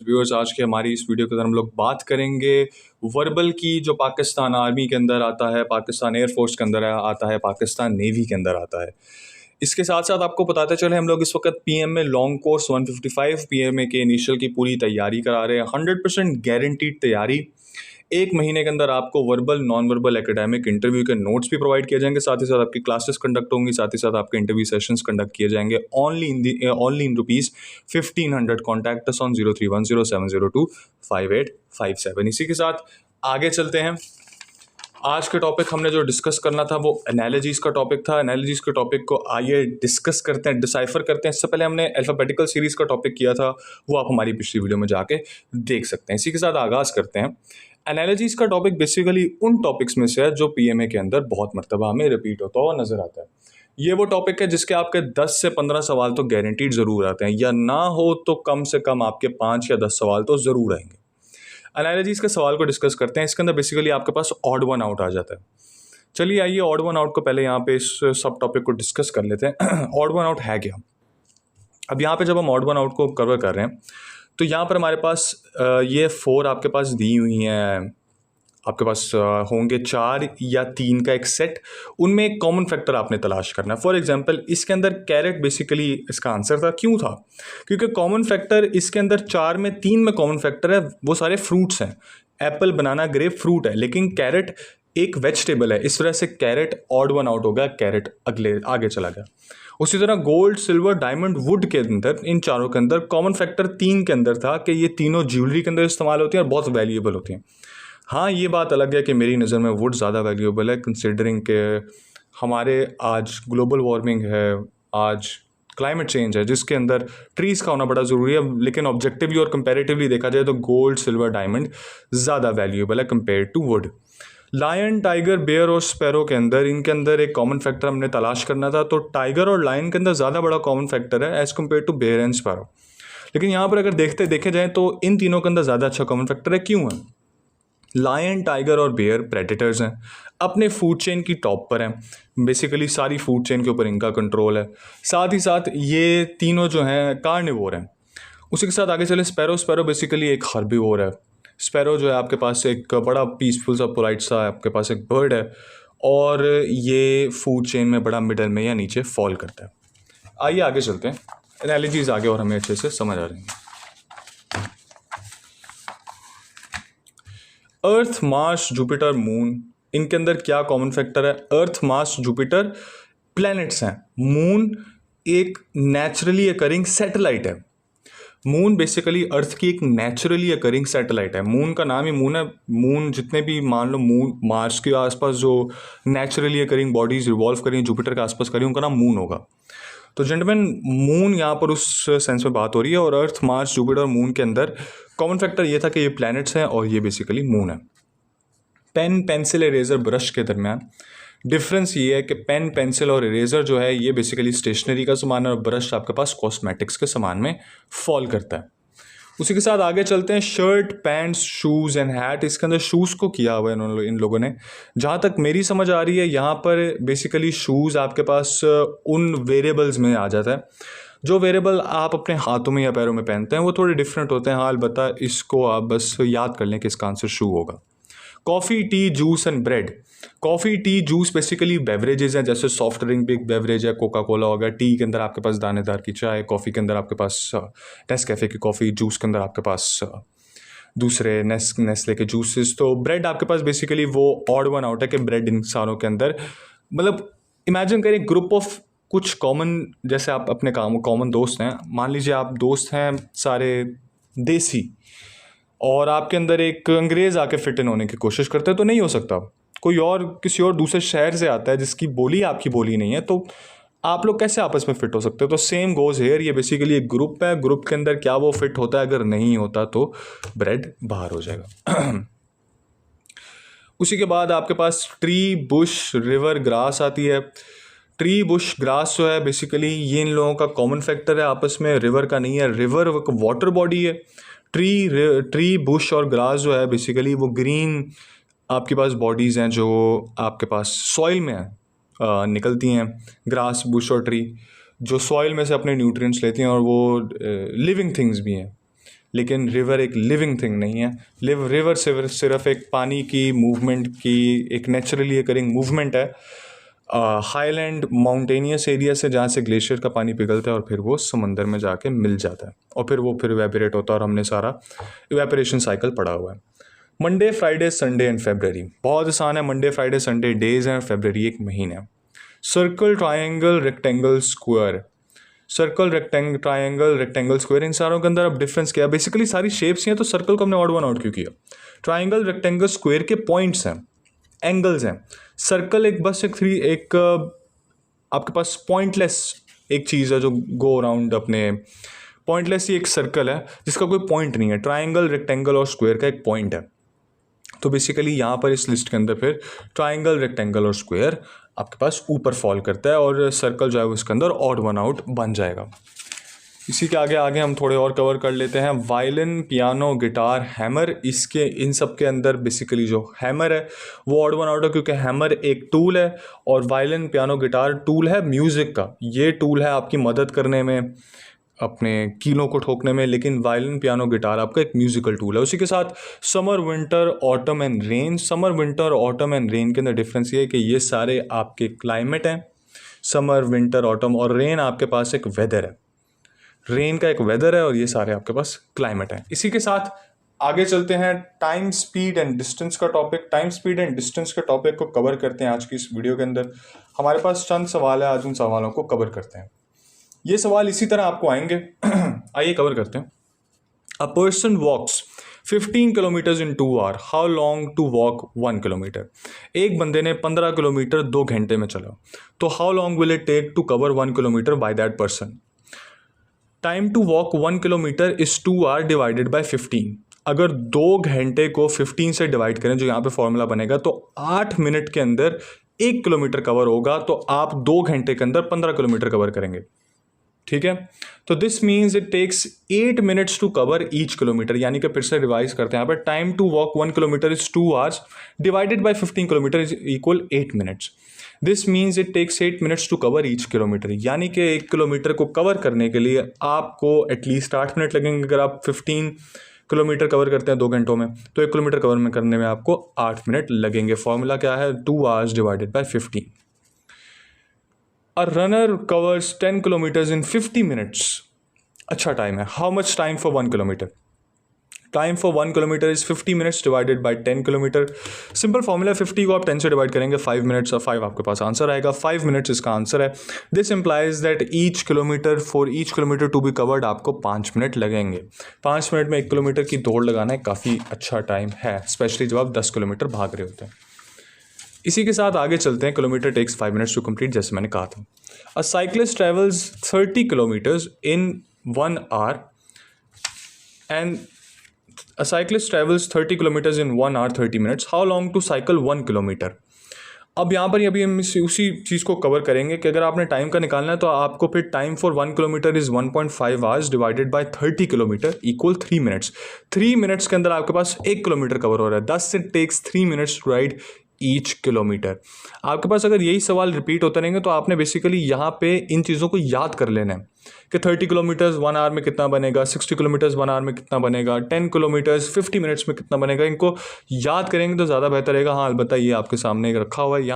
Viewers, आज की हमारी इस वीडियो के अंदर हम लोग बात करेंगे वर्बल की, जो पाकिस्तान आर्मी के अंदर आता है, पाकिस्तान एयरफोर्स के अंदर आता है, पाकिस्तान नेवी के अंदर आता है। इसके साथ साथ आपको बताते चले, हम लोग इस वक्त पीएम में लॉन्ग कोर्स 155 पीएमए के इनिशियल की पूरी तैयारी करा रहे हैं। 100% गारंटीड तैयारी। एक महीने के अंदर आपको verbal non verbal academic interview के नोट्स भी प्रोवाइड किए जाएंगे, साथ ही साथ आपकी क्लासेस कंडक्ट होंगी, साथ ही साथ आपके इंटरव्यू सेशंस कंडक्ट किए जाएंगे only in rupees 1500। Contact us on 031007025857। इसी के साथ आगे चलते हैं। आज के टॉपिक हमने जो डिस्कस करना था वो एनालॉजीज का टॉपिक था। एनालॉजीज के टॉपिक को आइए डिस्कस करते हैं, डिसाइफर करते हैं। इससे पहले हमने अल्फाबेटिकल सीरीज का टॉपिक किया था, वो आप हमारी पिछली वीडियो में जाके देख सकते हैं। इसी के साथ आगाज करते हैं। एनालॉजीज का टॉपिक बेसिकली उन टॉपिक्स में से है जो पीएमए के अंदर बहुत मरतबा हमें रिपीट होता हुआ नजर आता है। ये वो टॉपिक है जिसके आपके 10 से 15 सवाल तो गारंटीड जरूर आते हैं, या ना हो तो कम से कम आपके 5 या 10 सवाल तो जरूर आएंगे। एनालॉजीज के सवाल को डिस्कस करते हैं। इसके अंदर बेसिकली आपके पास ऑड वन आउट आ जाता है। चलिए आइए ऑड वन आउट को पहले यहाँ पे इस सब टॉपिक को डिस्कस कर लेते हैं। ऑड वन आउट है क्या? अब यहाँ पे जब हम ऑड वन आउट को कवर कर रहे हैं तो यहाँ पर हमारे पास ये 4 आपके पास दी हुई हैं। आपके पास होंगे 4 या 3 का एक सेट, उनमें एक कॉमन फैक्टर आपने तलाश करना है। फॉर एग्जांपल इसके अंदर कैरेट बेसिकली इसका आंसर था। क्यों था? क्योंकि कॉमन फैक्टर इसके अंदर 4 में 3 में कॉमन फैक्टर है, वो सारे फ्रूट्स हैं। एप्पल, बनाना, ग्रेप फ्रूट है, लेकिन कैरेट एक वेजिटेबल है। इस वजह से कैरेट ऑड वन आउट हो गया, कैरेट अगले आगे चला गया। उसी तरह गोल्ड, सिल्वर, डायमंड, वुड के अंदर, इन चारों के अंदर कॉमन फैक्टर 3 के अंदर था कि ये तीनों ज्वेलरी के अंदर इस्तेमाल होती हैं और बहुत वैल्यूएबल होती हैं। हाँ, ये बात अलग है कि मेरी नज़र में वुड ज़्यादा वैल्यूएबल है, कंसिडरिंग के हमारे आज ग्लोबल वार्मिंग है, आज क्लाइमेट चेंज है, जिसके अंदर ट्रीज़ का होना बड़ा ज़रूरी है। लेकिन ऑब्जेक्टिवली और कंपैरेटिवली देखा जाए तो गोल्ड, सिल्वर, डायमंड ज़्यादा वैल्यूएबल है compare to wood. Lion, tiger, bear और स्पैरो के अंदर, इनके अंदर एक कॉमन फैक्टर हमने तलाश करना था। तो टाइगर और लायन के अंदर ज़्यादा बड़ा कॉमन फैक्टर है as compare to bear and sparrow. लेकिन यहाँ पर अगर देखे जाए तो इन तीनों के अंदर ज़्यादा अच्छा कॉमन फैक्टर है। क्यों है? लायन, टाइगर और बेयर प्रेडेटर्स हैं, अपने फूड चेन की टॉप पर हैं। बेसिकली सारी फूड चेन के ऊपर इनका कंट्रोल है। साथ ही साथ ये तीनों जो हैं कार्निवोर हैं। उसी के साथ आगे चले स्पैरो। स्पैरो बेसिकली एक हर्बीवोर है। स्पैरो जो है आपके पास एक बड़ा पीसफुल सा पोलाइट सा आपके पास एक बर्ड है, और ये फूड चेन में बड़ा मिडल में या नीचे फॉल करता है। आइए आगे चलते हैं। एनालॉजीज आगे और हमें अच्छे से समझ आ रही हैं। अर्थ, मार्स, जुपिटर, मून, इनके अंदर क्या कॉमन फैक्टर है? अर्थ, मार्स, जुपिटर प्लैनेट्स हैं। मून एक नेचुरली अकरिंग सैटेलाइट है। मून बेसिकली अर्थ की एक नेचुरली अकरिंग सैटेलाइट है। मून का नाम ही मून है। मून जितने भी मान लो मून मार्स के आसपास जो नेचुरली अकरिंग बॉडीज रिवॉल्व करें, जुपिटर के आसपास करें, उनका नाम मून होगा। तो जेंटलमैन, मून यहाँ पर उस सेंस में बात हो रही है। और अर्थ, मार्स, जुपिटर और मून के अंदर कॉमन फैक्टर ये था कि ये प्लैनेट्स हैं और ये बेसिकली मून है। पेन, पेंसिल, इरेजर, ब्रश के दरमियान डिफरेंस ये है कि पेन, पेंसिल और इरेजर जो है ये बेसिकली स्टेशनरी का सामान है, और ब्रश आपके पास कॉस्मेटिक्स के सामान में फॉल करता है। उसी के साथ आगे चलते हैं। Shirt, pants, shoes and hat. इसके अंदर शूज़ को किया हुआ है इन लोगों ने। जहाँ तक मेरी समझ आ रही है, यहाँ पर बेसिकली शूज़ आपके पास उन वेरिएबल्स में आ जाता है जो वेरिएबल आप अपने हाथों में या पैरों में पहनते हैं, वो थोड़े डिफरेंट होते हैं। हाँ, अलबत्ता इसको आप बस याद कर लें कि इसका आंसर शू होगा। Coffee, T, juice and bread. Coffee, T, juice basically beverages हैं, जैसे सॉफ्ट ड्रिंक भी एक बेवरेज है, कोका कोला हो गया। टी के अंदर आपके पास दानेदार की चाय, कॉफ़ी के अंदर आपके पास नेस्कैफे की कॉफ़ी, जूस के अंदर आपके पास दूसरे नेस्ले के जूसेस। तो ब्रेड आपके पास बेसिकली वो ऑड वन आउट है कि ब्रेड इंसानों के अंदर, मतलब इमेजिन करें ग्रुप ऑफ कुछ कॉमन, जैसे आप अपने कॉमन दोस्त हैं, मान लीजिए आप दोस्त हैं सारे देसी, और आपके अंदर एक अंग्रेज़ आके फिट इन होने की कोशिश करते हैं, तो नहीं हो सकता। कोई और किसी और दूसरे शहर से आता है जिसकी बोली आपकी बोली नहीं है, तो आप लोग कैसे आपस में फिट हो सकते हो? तो सेम गोज हेयर। ये बेसिकली एक ग्रुप है, ग्रुप के अंदर क्या वो फिट होता है? अगर नहीं होता तो ब्रेड बाहर हो जाएगा। उसी के बाद आपके पास ट्री, बुश, रिवर, ग्रास आती है। ट्री, बुश, ग्रास जो है बेसिकली ये इन लोगों का कॉमन फैक्टर है आपस में, रिवर का नहीं है। रिवर वाटर बॉडी है। ट्री, बुश और ग्रास जो है बेसिकली वो ग्रीन आपके पास बॉडीज़ हैं जो आपके पास सॉइल में निकलती हैं। ग्रास, बुश और ट्री जो सॉइल में से अपने न्यूट्रिएंट्स लेती हैं, और वो लिविंग थिंग्स भी हैं। लेकिन रिवर एक लिविंग थिंग नहीं है। रिवर सिर्फ एक पानी की मूवमेंट की एक नेचुरली अकरिंग मूवमेंट है हाईलैंड माउंटेनियस एरिया से, जहाँ से ग्लेशियर का पानी पिघलता है और फिर वो समंदर में जाके मिल जाता है और फिर वो इवेपोरेट होता है और हमने सारा इवेपोरेशन साइकिल पढ़ा हुआ है। Monday Friday Sunday and February, बहुत आसान है। मंडे फ्राइडे संडे डेज हैं, फेब्रवरी एक महीना है। Circle triangle rectangle square, circle triangle rectangle square, इन सारों के अंदर अब डिफरेंस क्या है? बेसिकली सारी शेप्स हैं, तो सर्कल को हमने ऑड वन आउट क्यों किया? ट्राइंगल रेक्टेंगल स्क्वायर के पॉइंट्स हैं, एंगल्स हैं। सर्कल एक बस एक आपके पास पॉइंटलेस एक चीज़ है जो गो अराउंड अपने, पॉइंटलेस ही एक सर्कल है जिसका कोई पॉइंट नहीं है। ट्राइंगल रेक्टेंगल और स्क्वायर का एक पॉइंट है। तो बेसिकली यहाँ पर इस लिस्ट के अंदर फिर ट्राइंगल रेक्टेंगल और स्क्वायर आपके पास ऊपर फॉल करता है और सर्कल जो है उसके अंदर ऑड वन आउट बन जाएगा। इसी के आगे हम थोड़े और कवर कर लेते हैं। वायलिन, पियानो, गिटार, हैमर, इसके इन सब के अंदर बेसिकली जो हैमर है वो ऑड वन आउट है, क्योंकि हैमर एक टूल है और वायलिन, पियानो, गिटार टूल है म्यूज़िक का। ये टूल है आपकी मदद करने में, अपने कीलों को ठोकने में, लेकिन वायलिन, पियानो, गिटार आपका एक म्यूजिकल टूल है। उसी के साथ summer, winter, autumn and rain. Summer, winter, autumn and rain के अंदर डिफरेंस ये है कि ये सारे आपके क्लाइमेट हैं, समर, विंटर, ऑटम, और रेन आपके पास एक वेदर है, रेन का एक वेदर है, और ये सारे आपके पास क्लाइमेट है। इसी के साथ आगे चलते हैं टाइम, स्पीड एंड डिस्टेंस का topic. Time, speed and distance के टॉपिक को कवर करते हैं आज की इस वीडियो के अंदर। हमारे पास चंद सवाल है, आज उन सवालों को कवर करते हैं। ये सवाल इसी तरह आपको आएंगे आइए कवर करते हैं। A person walks 15 kilometres in 2 hour, how long to walk 1 kilometre. एक बंदे ने 15 किलोमीटर 2 घंटे में चला, तो how long will it take to cover 1 kilometre by that person. Time to walk 1 kilometre is 2 hour divided by 15। अगर 2 घंटे को 15 से डिवाइड करें, जो यहाँ पे फॉर्मूला बनेगा, तो 8 मिनट के अंदर 1 किलोमीटर कवर होगा, तो आप 2 घंटे के अंदर 15 किलोमीटर कवर करेंगे। ठीक है, तो this means it takes 8 minutes to cover each kilometre. यानी कि फिर से रिवाइज करते हैं यहाँ पर, time to walk 1 kilometre is 2 hours divided by 15 kilometre is equal 8 minutes. This means it takes 8 minutes to cover each kilometre. यानी कि 1 किलोमीटर को कवर करने के लिए आपको एटलीस्ट 8 मिनट लगेंगे। अगर आप 15 किलोमीटर कवर करते हैं 2 घंटों में, तो 1 किलोमीटर कवर करने में आपको 8 मिनट लगेंगे। फॉर्मूला क्या है? 2 hours divided by 15। A runner covers 10 kilometers in 50 minutes. अच्छा टाइम है। How much time for 1 kilometer? Time for 1 kilometer is 50 minutes divided by 10 kilometer. Simple formula, 50 को आप 10 से डिवाइड करेंगे 5 मिनट्स, और 5 आपके पास आंसर आएगा। 5 मिनट्स इसका आंसर है। This implies that for each kilometer to be covered आपको 5 मिनट लगेंगे। 5 मिनट में 1 किलोमीटर की दौड़ लगाना काफ़ी अच्छा टाइम है, स्पेशली जब आप 10 किलोमीटर भाग रहे होते हैं। इसी के साथ आगे चलते हैं। Kilometre takes 5 minutes to complete, जैसे मैंने कहा था। A cyclist travels 30 kilometres in 1 hour and a cyclist travels 30 kilometres in 1 hour 30 minutes, how long to cycle 1 kilometre. अब यहाँ पर अभी हम उसी चीज़ को कवर करेंगे कि अगर आपने टाइम का निकालना है, तो आपको फिर time for 1 kilometre is 1.5 hours divided bye 30 kilometre equal 3 minutes. 3 minutes के अंदर आपके पास 1 किलोमीटर कवर हो रहा है। 10 it takes 3 minutes to ride each kilometre. आपके पास अगर यही सवाल रिपीट होते रहेंगे, तो आपने बेसिकली यहाँ पे इन चीज़ों को याद कर लेना है कि 30 किलोमीटर्स 1 आवर में कितना बनेगा, 60 किलोमीटर्स 1 आवर में कितना बनेगा, 10 किलोमीटर्स 50 मिनट्स में कितना बनेगा। इनको याद करेंगे तो ज़्यादा बेहतर रहेगा। हाँ, अलबत्ता ये आपके सामने रखा हुआ है यहाँ।